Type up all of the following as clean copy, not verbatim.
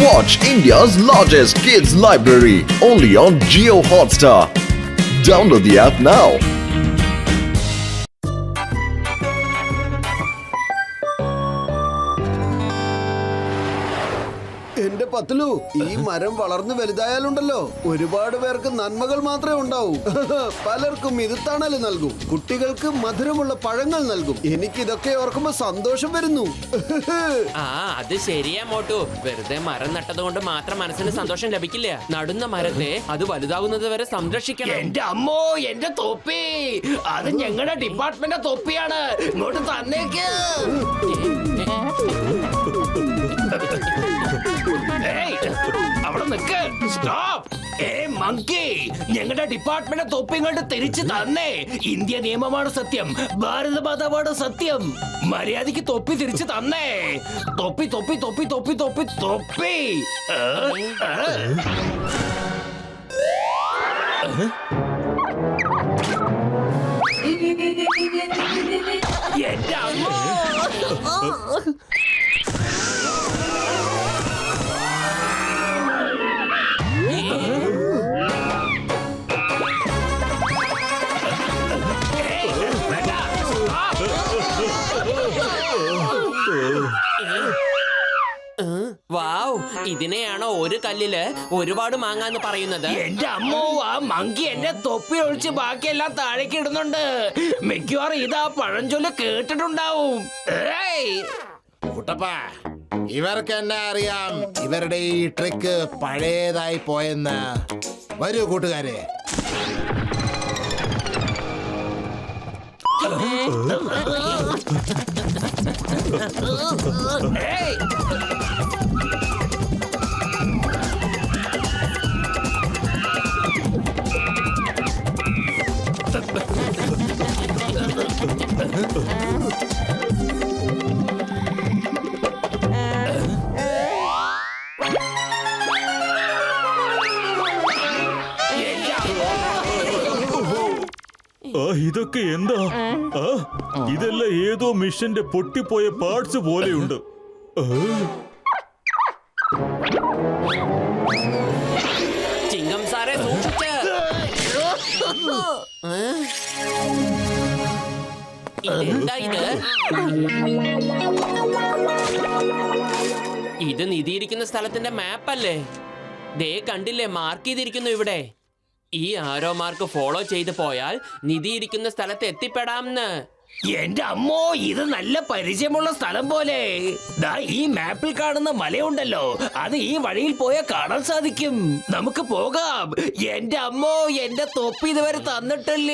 Watch India's largest kids library only on Jio Hotstar. Download the app now. എന്റെ പത്ലു, ഈ മരം വളർന്നു വലുതായാലുണ്ടല്ലോ ഒരുപാട് പേർക്ക് നന്മകൾ മാത്രമേ ഉണ്ടാവൂ. പലർക്കും ഇത് തണൽ നൽകും, കുട്ടികൾക്ക് മധുരമുള്ള പഴങ്ങൾ നൽകും. എനിക്കിതൊക്കെ ഓർക്കുമ്പോ സന്തോഷം വരുന്നു. അത് ശരിയാ മോട്ടു. വെറുതെ മരം നട്ടത് കൊണ്ട് മാത്രം മനസ്സിന് സന്തോഷം ലഭിക്കില്ല. നടുന്ന മരത്തെ അത് വലുതാകുന്നത് വരെ സംരക്ഷിക്കണം. എന്റെ അമ്മോ, എന്റെ തൊപ്പി! അത് ഞങ്ങളുടെ ഡിപ്പാർട്ട്മെന്റ് തൊപ്പിയാണ്. ഇങ്ങോട്ട് തന്നേക്ക്. അവിടെ നിക്ക്. സ്റ്റോപ്പ്. മങ്കി, ഞങ്ങളുടെ ഡിപ്പാർട്ട്മെന്റ് തൊപ്പി ഇങ്ങോട്ട് തിരിച്ചു തന്നേ. ഇന്ത്യ നിയമമാണ് സത്യം, ഭാരത മാതാവാണ് സത്യം. മര്യാദക്ക് തൊപ്പി തിരിച്ചു തന്നേ. തൊപ്പി തൊപ്പി തൊപ്പി തൊപ്പി തൊപ്പി തൊപ്പി. എന്റെ അമ്മോ! വാവ്, ഇതിനെയാണോ ഒരു കല്ലില് ഒരുപാട് മാങ്ങാന്ന് പറയുന്നത്? എന്റെ അമ്മോ, ആ മങ്കി എന്റെ തൊപ്പി ഒഴിച്ച് ബാക്കിയെല്ലാം താഴേക്ക് ഇടുന്നുണ്ട്. മിക്കവാറും ഇത് ആ പഴഞ്ചൊല്ല് കേട്ടിട്ടുണ്ടാവും. കുട്ടപ്പ, ഇവർക്ക് എന്നെ അറിയാം. ഇവരുടെ ഈ ട്രിക്ക് പഴയതായി പോയെന്ന്. വരൂ കൂട്ടുകാരെ. ഇതൊക്കെ എന്താ? ഇതെല്ലാം ഏതോ മിഷന്റെ പൊട്ടിപ്പോയ പാർട്സ് പോലെയുണ്ട്. ചിങ്കം സാറേ, സൂക്ഷിച്ച്. ഇതെന്താ ഇത്? ഇത് നിധിയിരിക്കുന്ന സ്ഥലത്തിന്റെ മാപ്പല്ലേ? ദേ കണ്ടില്ലേ, മാർക്ക് ചെയ്തിരിക്കുന്നു ഇവിടെ. ഈ ആരോ മാർക്ക് ഫോളോ ചെയ്ത് പോയാൽ നിധി ഇരിക്കുന്ന സ്ഥലത്ത് എത്തിപ്പെടാമെന്ന്. എന്റെ അമ്മോ, ഇത് നല്ല പരിചയമുള്ള സ്ഥലം പോലെ. ദാ ഈ മാപ്പിൽ കാണുന്ന മലയുണ്ടല്ലോ, അത് ഈ വഴിയിൽ പോയാൽ കാണാൻ സാധിക്കും. നമുക്ക് പോകാം. എന്റെ അമ്മോ, എന്റെ തൊപ്പി ഇതുവരെ തന്നിട്ടില്ല.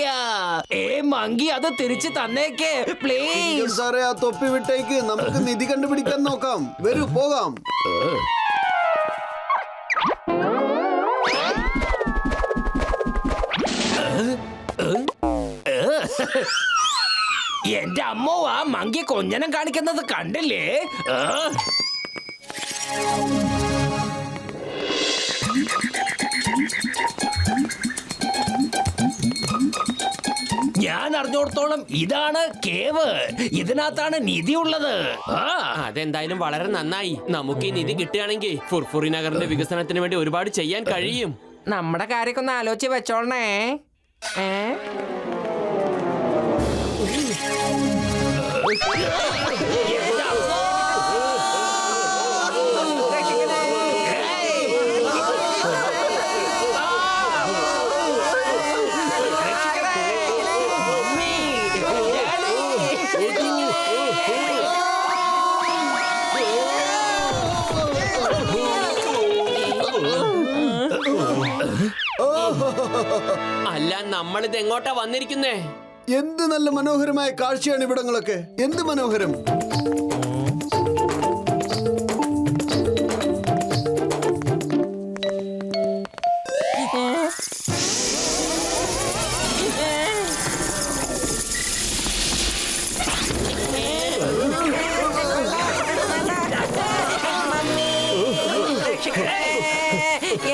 മങ്കി, അത് തിരിച്ചു തന്നേക്ക് പ്ലീസ്. സാറേ, ആ തൊപ്പി വിട്ടേക്ക്. നമുക്ക് നിധി കണ്ടുപിടിക്കാൻ നോക്കാം. വരൂ, പോകാം. എന്റെ അമ്മോ, ആ മങ്കി കൊഞ്ഞനം കാണിക്കുന്നത് കണ്ടില്ലേ? ഞാൻ അറിഞ്ഞോടത്തോളം ഇതാണ് കേവ്. ഇതിനകത്താണ് നിധി ഉള്ളത്. അതെന്തായാലും വളരെ നന്നായി. നമുക്ക് ഈ നിധി കിട്ടുകയാണെങ്കിൽ ഫുർഫുറി നഗറിന്റെ വികസനത്തിന് വേണ്ടി ഒരുപാട് ചെയ്യാൻ കഴിയും. നമ്മുടെ കാര്യമൊക്കെ ഒന്ന് ആലോചിച്ച് വെച്ചോളണേ. അല്ല, നമ്മളിത് എങ്ങോട്ടാ വന്നിരിക്കുന്നേ? എന്ത് നല്ല മനോഹരമായ കാഴ്ചയാണ് ഇവിടങ്ങളൊക്കെ. എന്ത് മനോഹരം.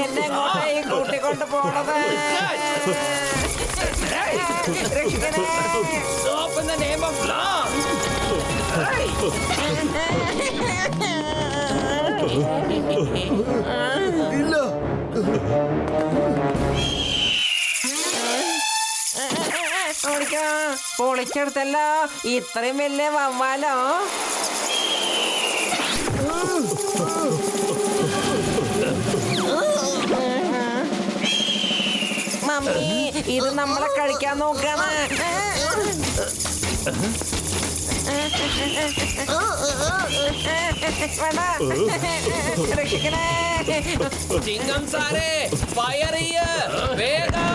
എന്നെ കൂട്ടിക്കൊണ്ട് പോണത്. Stop in the name of law! Hey! ഇല്ല. ഓടിക്കോ. പൊളിച്ചെടുത്തല്ലോ ഇത്രയും വലിയ വവ്വാലോ. മമ്മി ഇത് നമ്മളെ കഴിക്കാൻ നോക്കാണ്. വേണ്ട. രക്ഷിക്കണേ. ചിങ്കം സാറേ ഫയർ ചെയ്യ വേഗം.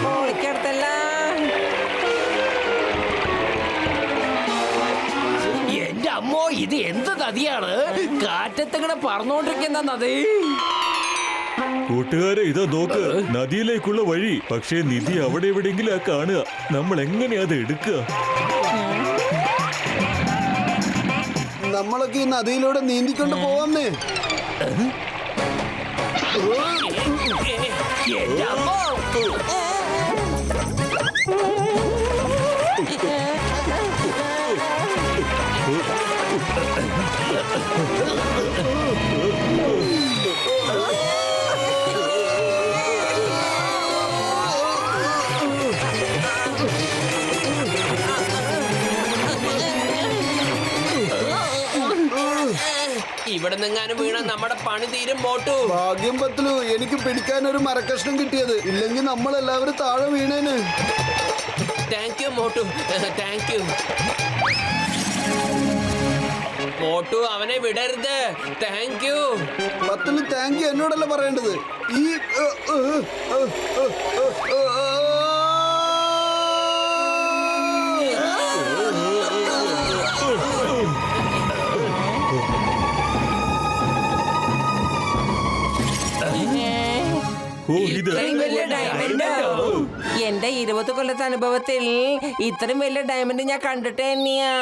പൊളിച്ചെടുത്തല്ല. എന്റെ അമ്മോ ഇത് എന്ത് നദിയാണ്? കാറ്റത്തിങ്ങനെ പറന്നോണ്ടിരിക്കുന്ന നദി. കൂട്ടുകാരെ ഇതാ നോക്ക്, നദിയിലേക്കുള്ള വഴി. പക്ഷേ നിധി അവിടെ എവിടെയെങ്കിലും കാണുക. നമ്മൾ എങ്ങനെയാ അത് എടുക്കുക? നമ്മളൊക്കെ ഈ നദിയിലൂടെ നീന്തിക്കൊണ്ട് പോവാന്നേ. എന്റെ അമ്മോ ഇവിടെ നിങ്ങാനും വീണ നമ്മുടെ പണി തീരും മോട്ടു. ഭാഗ്യം പത്ലു, എനിക്ക് പിടിക്കാൻ ഒരു മരക്കഷ്ണം കിട്ടിയത്. ഇല്ലെങ്കിൽ നമ്മൾ എല്ലാവരും താഴെ വീണേന്. Thank you Motu, thank you Motu. അവനെ വിടരുത്. Thank you. Patlu thank you എന്നോടല്ല പറയേണ്ടത്. ഈ ഓ ഇത് ഇത്രയും വലിയ ഡയമണ്ടോ? എന്റെ 20 കൊല്ലത്തെ അനുഭവത്തിൽ ഇത്രയും വലിയ ഡയമണ്ട് ഞാൻ കണ്ടിട്ട് തന്നെയാ.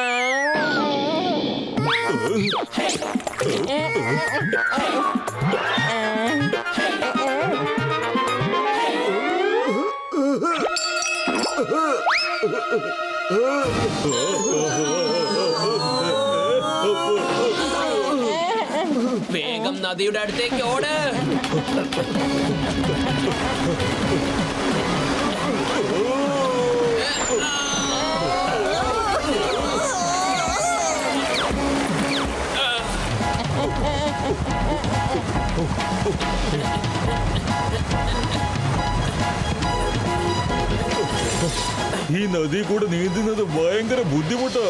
വേഗം നദിയുടെ അടുത്തേക്ക് ഓട്. ഈ നദി കൂടെ നീന്തുന്നത് ഭയങ്കര ബുദ്ധിമുട്ടാ.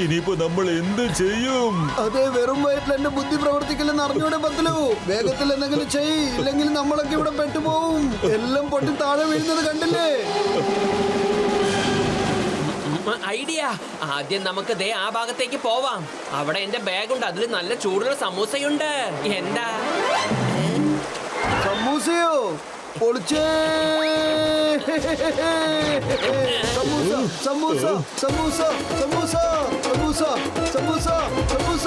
ഇനിയിപ്പോ നമ്മൾ എന്ത് ചെയ്യും? അതെ, വെറും വയറ്റിൽ എന്റെ ബുദ്ധി പ്രവർത്തിക്കില്ലെന്ന് അറിഞ്ഞൂടെ പത്ലു. വേഗത്തിൽ എന്തെങ്കിലും ചെയ്, ഇല്ലെങ്കിൽ നമ്മളൊക്കെ ഇവിടെ പെട്ടുപോകും. എല്ലാം പൊട്ടി താഴെ വീഴുന്നത് കണ്ടില്ലേ? ഐഡിയ. ആദ്യം നമുക്ക് ദേ ആ ഭാഗത്തേക്ക് പോവാം. അവിടെ എന്റെ ബാഗുണ്ട്, അതിൽ നല്ല ചൂടുള്ള സമൂസയുണ്ട്. എന്താ സമൂസയോ? പൊളിച്ചേ. സമൂസ സമൂസ സമൂസ സമൂസ സമൂസ സമൂസ സമൂസ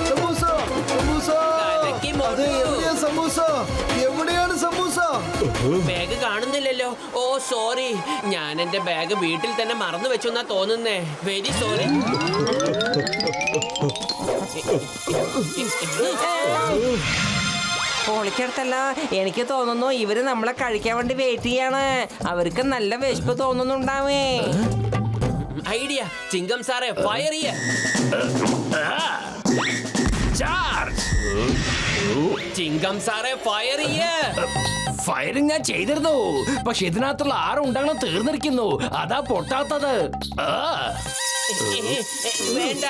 സമൂസ സമൂസ. കലക്കി മോളൂ. അതെ, എവിടെയാ സമൂസ? എവിടെയാണ് സമൂസ? ബാഗ് കാണുന്നില്ലല്ലോ. ഓ സോറി, ഞാൻ എന്റെ ബാഗ് വീട്ടിൽ തന്നെ മറന്നു വെച്ചു എന്നാ തോന്നുന്നേ. Very sorry. പൊളിച്ചെടുത്തല്ല. എനിക്ക് തോന്നുന്നു ഇവര് നമ്മളെ കഴിക്കാൻ വേണ്ടി വെയിറ്റ് ചെയ്യാണ്. അവർക്ക് നല്ല വിശപ്പ് തോന്നുന്നുണ്ടാവേ. ഐഡിയ. ചിങ്കം സാറേ ഫയർ ചെയ്യ. ചാർജ്. ചിങ്കം സാറേ ഫയർ ചെയ്യ. ഫയറിംഗ് ഞാൻ ചെയ്തിരുന്നു, പക്ഷെ ഇതിനകത്തുള്ള 6 ഉണ്ടങ്ങൾ തീർന്നിരിക്കുന്നു. അതാ പൊട്ടാത്തത്. വേണ്ട.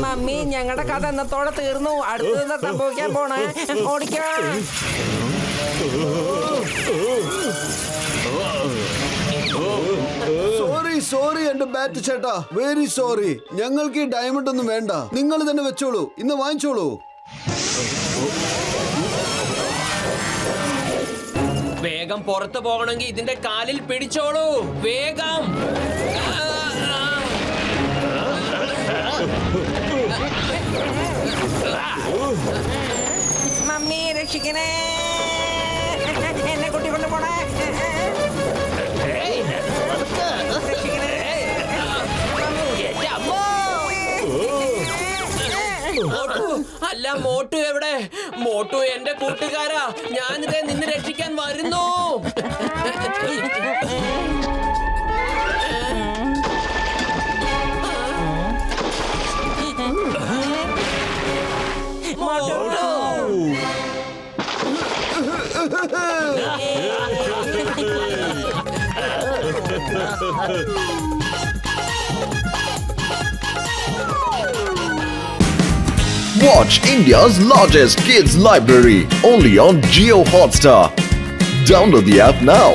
മമ്മി, ഞങ്ങളുടെ കഥ എന്നത്തോടെ തീർന്നു. അടുത്തത് സംഭവിക്കാൻ പോണേ. ഓടിക്കോ. സോറി സോറി എന്റെ ബാറ്റ് ചേട്ടാ, വെരി സോറി. ഞങ്ങൾക്ക് ഈ ഡയമണ്ട് ഒന്നും വേണ്ട. നിങ്ങൾ തന്നെ വെച്ചോളൂ, ഇന്ന് വാങ്ങിച്ചോളൂ. വേഗം പുറത്തു പോകണമെങ്കിൽ ഇതിന്റെ കാലിൽ പിടിച്ചോളൂ, വേഗം. മമ്മി രക്ഷിക്കണേ, എന്നെ കൂട്ടിക്കൊണ്ട് പോണേ. രക്ഷിക്കണേ. എന്റെ അമ്മോ. മോട്ടു, അല്ല മോട്ടു എവിടെ? മോട്ടു എന്റെ കൂട്ടുകാരാ, ഞാനിതേ നിന്നെ രക്ഷിക്കാൻ വരുന്നു. Watch India's largest kids library only on Geo Hotstar. Download the app now.